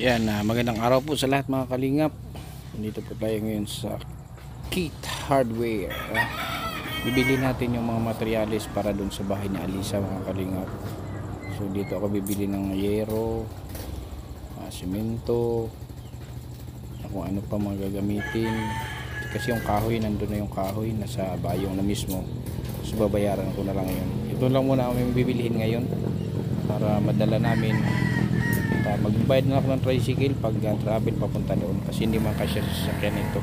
Yan, magandang araw po sa lahat mga kalingap. Dito po tayo ngayon sa Kit Hardware. Bibili natin yung mga materyales para dun sa bahay ni Alisa mga kalingap. So dito ako bibili ng yero, simento, kung ano pa mga gagamitin. Kasi yung kahoy, nandun na yung kahoy, nasa bayong na mismo. So babayaran ko na lang ngayon. Ito lang muna kami bibilihin ngayon para madala namin. Magbayad na ako ng tricycle pag travel papunta doon kasi hindi man kasya sa sasakyan ito.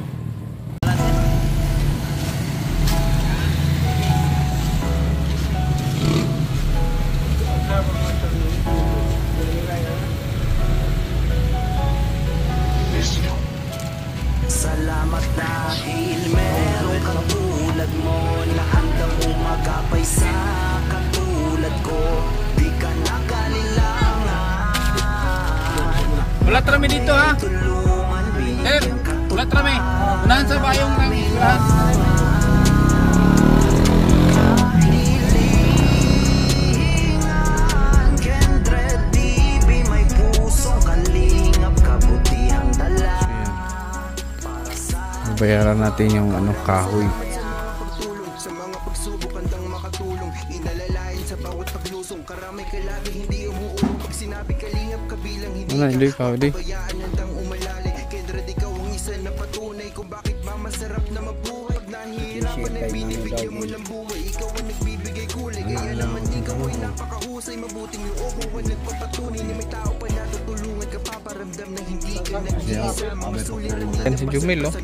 Salamat dahil meron kang tulad mo na handang umagapay sa katulad ko. Di ka nakalilangan. Wala trami dito ha. Wala trami. Unahan sa bayong ng lahat. Bayaran natin yung kahoy. Sa mga pagsubok handang makatulong, inalalayan sa bawat paglusong, karamay kalabi hindi umuulong. Pag sinabi kalingap kabilang hindi ka pabayaan handang umalali. Kendra di ka ang isa na patunay kung bakit mamasarap na mabuhay. Pag nahihirapan ay binibigyan mo ng buhay, ikaw ang nagbibigay kulay. Kaya naman ikaw ay napakahusay, mabuting loob mo ang nagpapatunay na may tao pa natutulungan ka, paparamdam na hindi ka nag-iisa. Mga suliranin Si Jumel, no?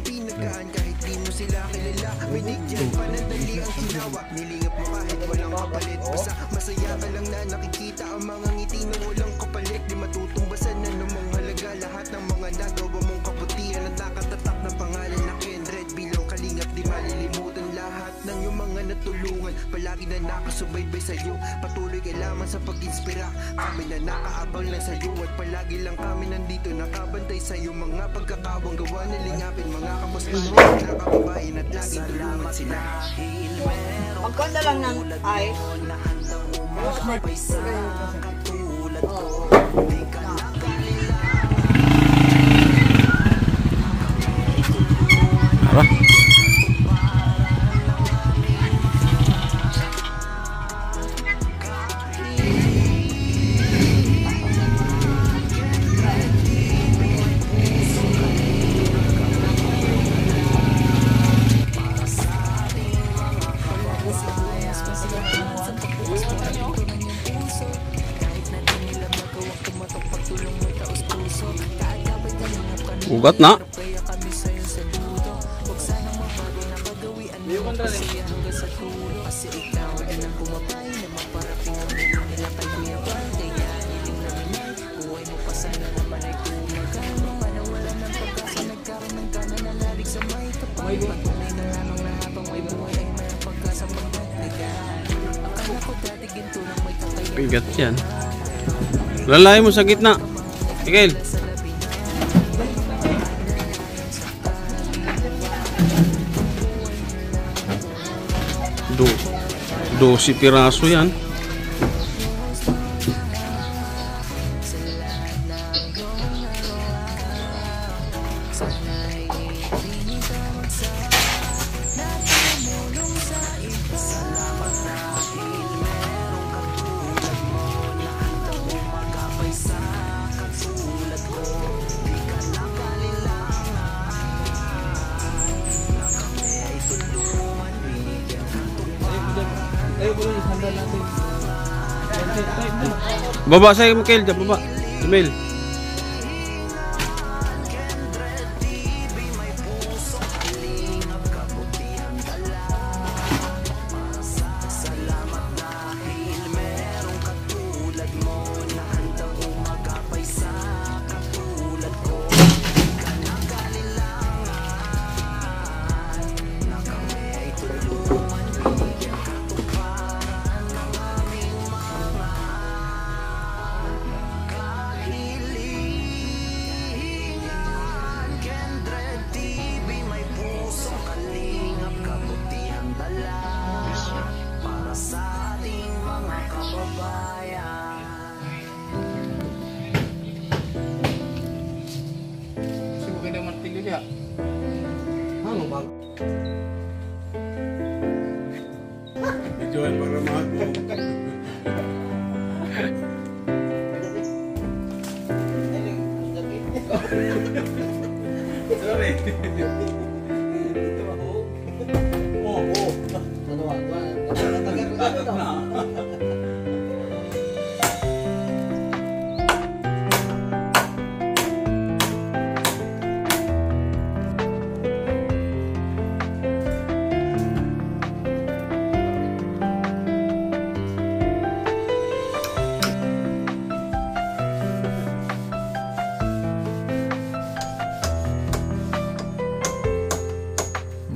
kahit di mo sila kilala, may digyan panandali ang ginawa. Nilingap mo kahit walang kapalit, basta masaya ka lang na nakikita ang mga ngiti na walang kapalit. Di matutumbasan na namang halaga lahat ng mga nagawa mong kabutihan at nakatatak ng pangalan na Kendred. Bilang kalingap di malilimutan lahat ng iyong mga natulungan, palagi na nakasubaybay sa'yo, patuloy kay lamang sa pag-inspira. Kami na nakaabang lang sa'yo at palagi lang kami nandito nakabantay sa'yo. Mga pagkakawang gawa nilingapin, mga kapos na nakababain at lagi tulungan sila. Magkanda lang ng ay. Ugat na. Bigat yan. Lalay mo sa gitna. Miguel. 12 piraso yan. Baba saya Mikael, dyan baba. Emil. kaya? Ano ba? Medyoan para mahal mo. Sorry.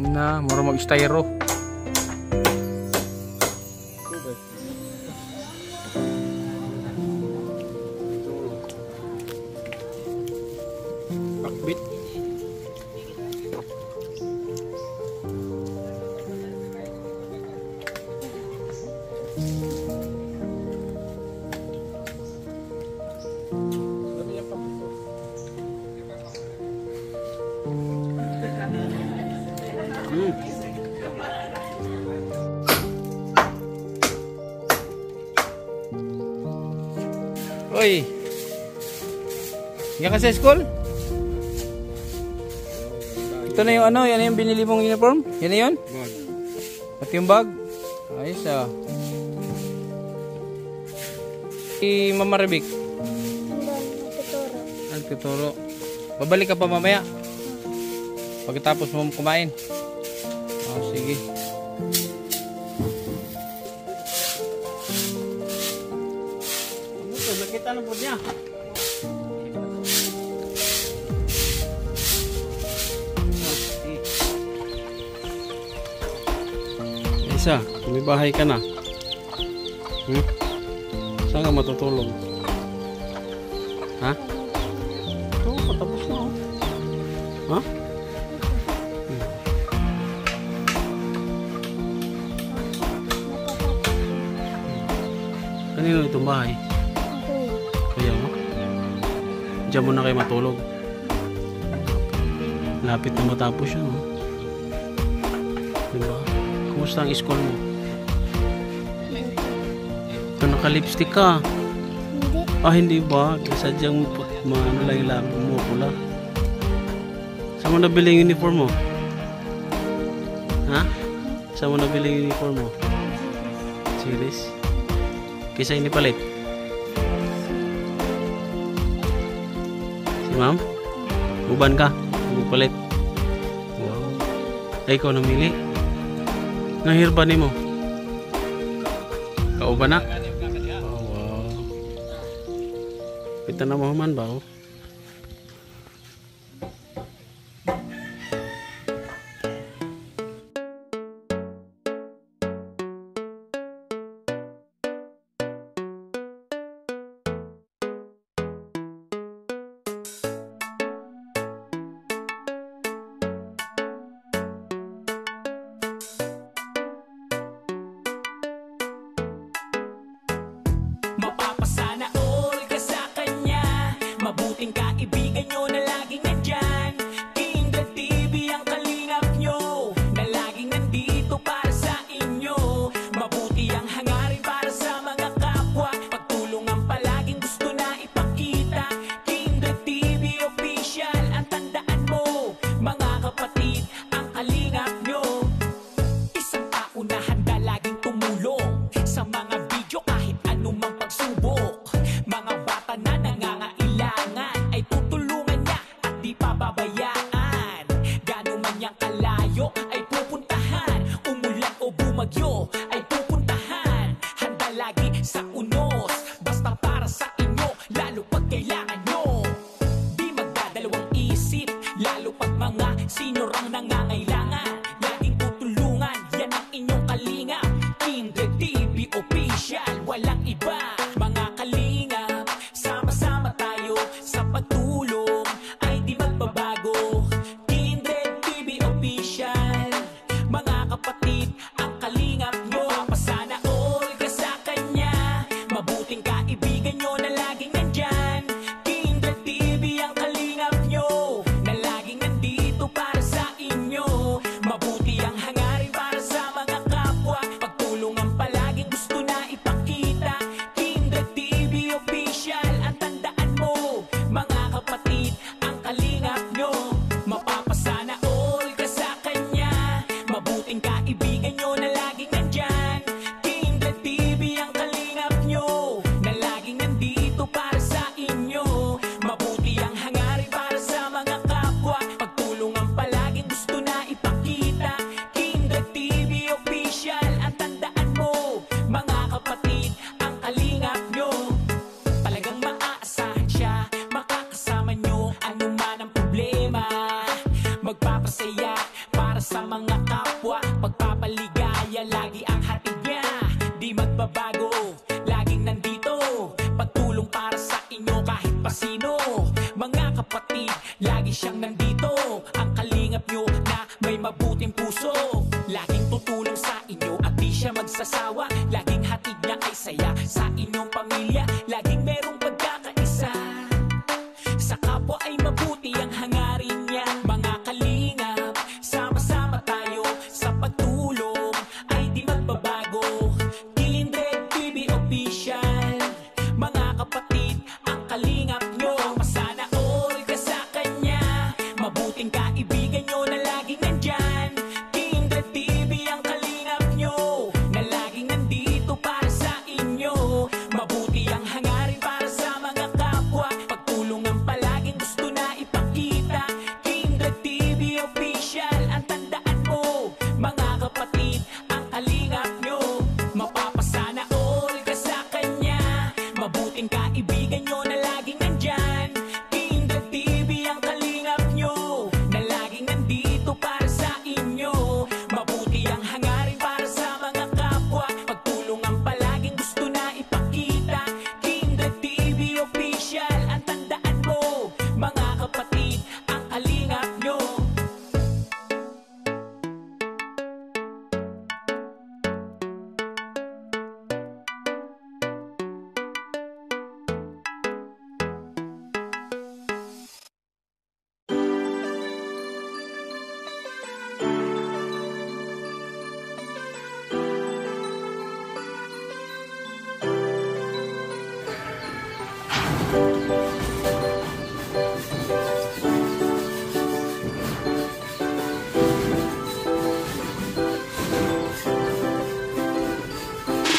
Na, mura mag-styro. Bakbit. Oy. Yan ka sa school? Ito na yung ano, yan na yung binili mong uniform? Yan na yun? Pati yung bag? Ayos ah. Si Mama Rebik? Nagtuturo. Babalik ka pa mamaya? Pagkatapos mo kumain? Oh, sige. Nakita na po niya. Isa, may bahay ka na. Saan ka matutulog? Ha? Ito, patapos na oh. Ha? Kanino itong bahay? Kaya mo? Diyan mo na kayo matulog. Lapit na matapos yun, oh. Diba? Kumusta ang school mo? Ito, naka-lipstick ka. Hindi. Ah, hindi ba? Sadyang ano lang yung labi mo, pula. Saan mo nabili yung uniform mo? Ha? Saan mo nabili yung uniform mo? Series? Kaysa hindi palit? Si ma'am? Uban ka? Hindi palit? Wow. Ay, ikaw namili? Nahirba ni mo? Kauban na? Oh, wow. Kita na mo man ba? Oh? Mapapasana all ka sa kanya. Mabuting kaibigan nyo na laging nandyan. Kindred TV ang kalingap nyo, na laging nandito para sa inyo. Mabuti ang hangarin para sa mga kapwa, pagtulungan palaging gusto na ipakita. Kindred TV official, ang tandaan mo, mga kapatid, ang kalingap nyo. Isang tao na handa laging tumulong sa mga video kahit anumang pagsubok. Mga bata na nangangailangan ay tutulungan niya at di pababayaan. Gano'n man niyang kalayo ay pupuntahan. Umulan o bumagyo ay pupuntahan. Handa lagi sa unos, basta para sa inyo, lalo pag kailangan nyo. Di magdadalawang isip, lalo pag mga sinurang nangangailangan. Laging tutulungan, yan ang inyong kalingap. Kindred TV official, walang iba. Mga kalingap, sama-sama tayo sa pagtulong, ay di magbabago. Kindred TV official, mga kapatid, ang kalingap nyo. Mapasana all ka sa kanya. Mabuting kaibigan nyo na laging nandyan. Kindred TV ang kalingap nyo, na laging nandito sa mga kapwa, pagpapaligaya lagi ang hatid niya. Di magbabago, laging nandito, pagtulong para sa inyo kahit pa sino. Mga kapatid, lagi siyang nandito, ang kalingap nyo na may mabuting puso. Laging tutulong sa inyo at di siya magsasawa, laging hatid niya ay saya sa inyong pamilya. Laging merong pagkakaisa, sa kapwa ay mabuti ang hangarin niya. Mga kalingap, sama-sama tayo sa pagtulong ay di magbabago. Kindred TV Official, mga kapatid, ang kalingap nyo. Sana all ka sa kanya, mabuting kaibigan nyo na laging nandyan. Kindred TV ang kalingap nyo, na laging nandito para sa inyo. Mabuti ang hangarin para sa mga kapwa, pagtulong ang palaging gusto na ipakita. Kindred TV Official, ang tandaan mo, mga kapatid, ang kalingap nyo. Mapapasana all ka sa kanya, mabuting kaibigan nyo na laging nandyan. Kindred TV ang kalingap nyo, na laging nandito para sa inyo. Mabuti ang hangarin para sa mga kapwa, pagtulong ang palaging gusto na ipakita. Kindred TV Official, ang tandaan mo, mga kapatid, ang kalingap nyo.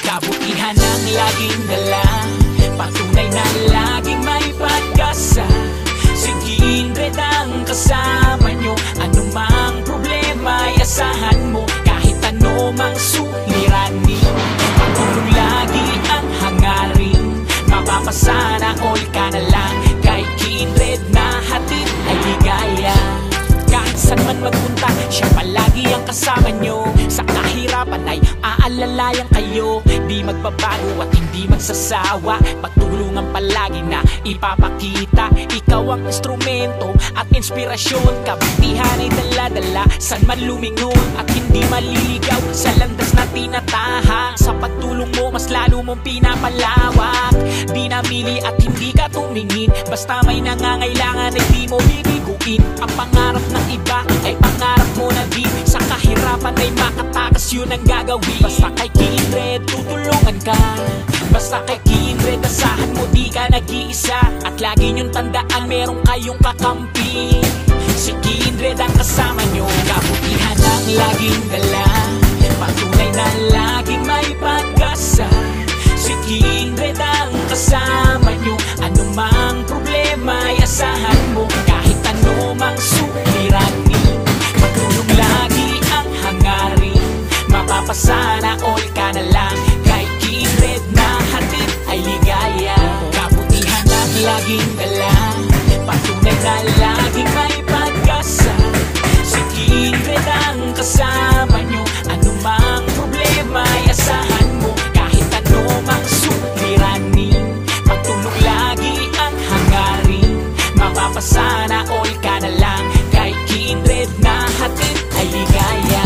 Kabutihan ang laging dala, patunay na laging may pag-asa. Si Kindred ang kasama nyo, anumang problema ay asahan mo. Kahit ano mang suliranin, pagtulong lagi ang hangarin. Mapapasana all ka na lang, kay Kindred na hatid ay ligaya. Kahit saan man magpunta, siya palagi ang kasama nyo. Sa kahirapan ay aalalayan kayo, di magbabago at hindi magsasawa. Pagtulungan palagi na ipapakita, ikaw ang instrumento at inspirasyon. Kabutihan ay dala-dala, saan man lumingon at hindi maliligaw sa landas na tinatahak. Sa pagtulong mo, mas lalo mong pinapalawak. Di namili at hindi ka tumingin, basta may nangangailangan ay di mo bibiguin. Ang pangarap ng iba ay pangarap mo na din, sa kahirapan ay makatakas yun ang gagawin. Basta kay Kindred tutulungan ka, basta kay Kindred asahan mo di ka nag-iisa. At lagi niyong tandaan merong kayong kakampi, si Kindred ang kasama nyo. Kabutihan ang laging dala, patunay na laging may pag-asa. Si Kindred ang kasama nyo, anumang problema ay asahan mo. Kahit anumang suliranin, pagtulong lagi ang hangarin. Mapapasana all ka na lang, kay Kindred na hatid ay ligaya. Kabutihan ang laging dala, patunay na laging may pag-asa. Si Kindred ang kasama nyo, anumang problema ay asahan mo. Kahit anumang suliranin, pagtulong lagi ang hangarin. Mapapasana all ka na lang, kay Kindred na hatid ay ligaya.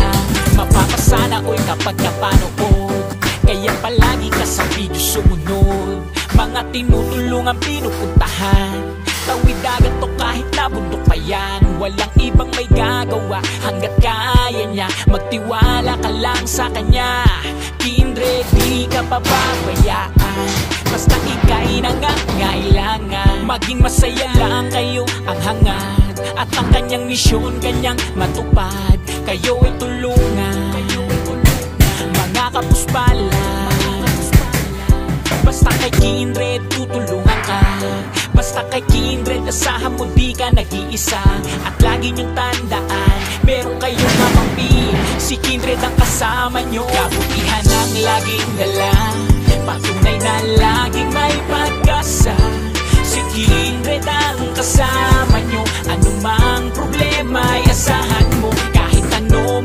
Mapapasana all kapag napanood, kaya palagi ka sa video sumunod. Mga tinutulungan pinupuntahan, tawid dagat to kahit na bundok pa yan. Walang ibang may gagawa hanggat kaya niya, magtiwala ka lang sa kanya. Kindred di ka pababayaan, basta ika'y nangangailangan. Maging masaya lang kayo ang hangad, at ang kanyang misyon kanyang matupad. Kayo ay tulungan, mga kapuspala. Basta kay Kindred tutulungan ka, basta kay Kindred asahan mo di ka nag-iisa. At lagi niyong tandaan, meron kayong kamampi, si Kindred ang kasama nyo. Kabutihan ang laging dala, patunay na laging may pag-asa. Si Kindred ang kasama nyo, anumang problema ay asahan mo. Kahit ano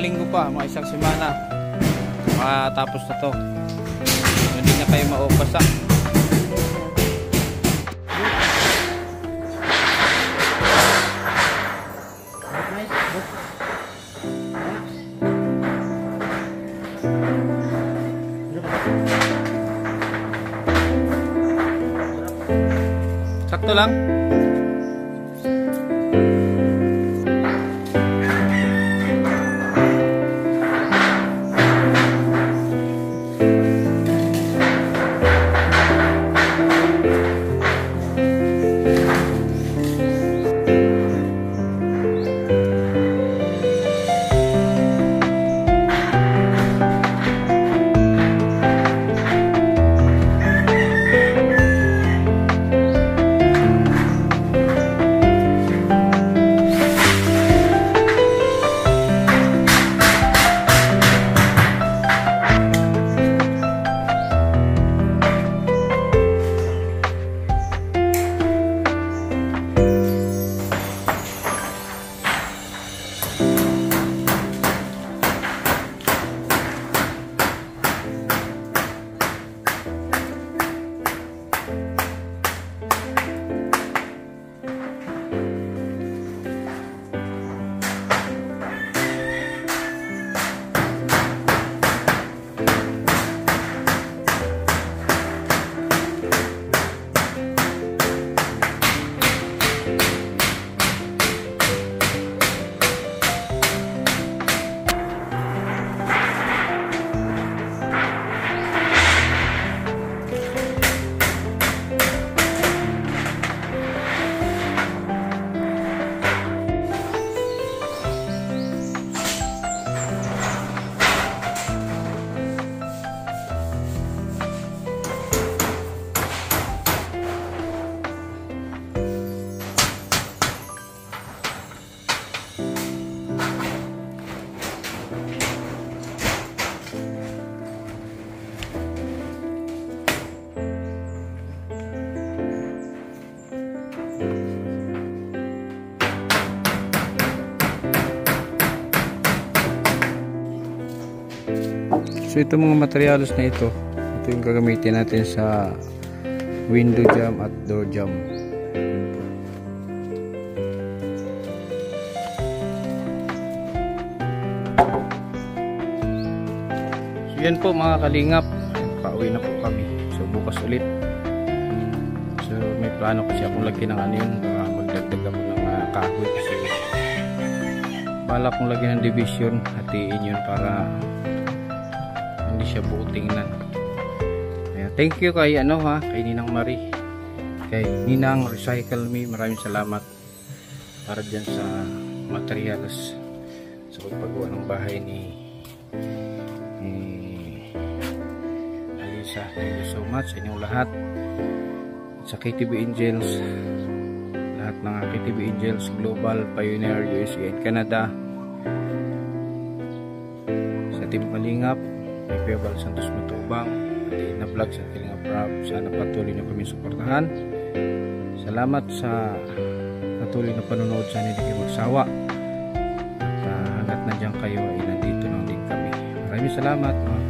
linggo pa, mga isang semana. Makatapos na to. Hindi na kayo maupasa. Sakto lang. So ito mga materials na ito yung gagamitin natin sa window jamb at door jamb. So yan po mga kalingap, pauwi na po kami. So bukas ulit. So may plano kasi akong lagyan ng ano yun, magdagdag ako ng kahoy kasi bala kong lagyan ng division, hatiin yun para hindi siya buo tingnan. Thank you kay kay Ninang Marie, kay Ninang Recycle Me, maraming salamat para dyan sa materials sa pagpagawa ng bahay ni Alisa. Thank you so much sa inyong lahat, sa KTB Angels, lahat ng KTB Angels Global, Pioneer, USA and Canada, sa Team Kalingap, kay Kuya Bal Santos Matubang, na vlog sa Kalingap Rap. Sana patuloy nyo kami suportahan. Salamat sa patuloy na panonood. Sana hindi kayo magsawa at hanggat nandiyan kayo ay nandito lang din kami. Maraming salamat mga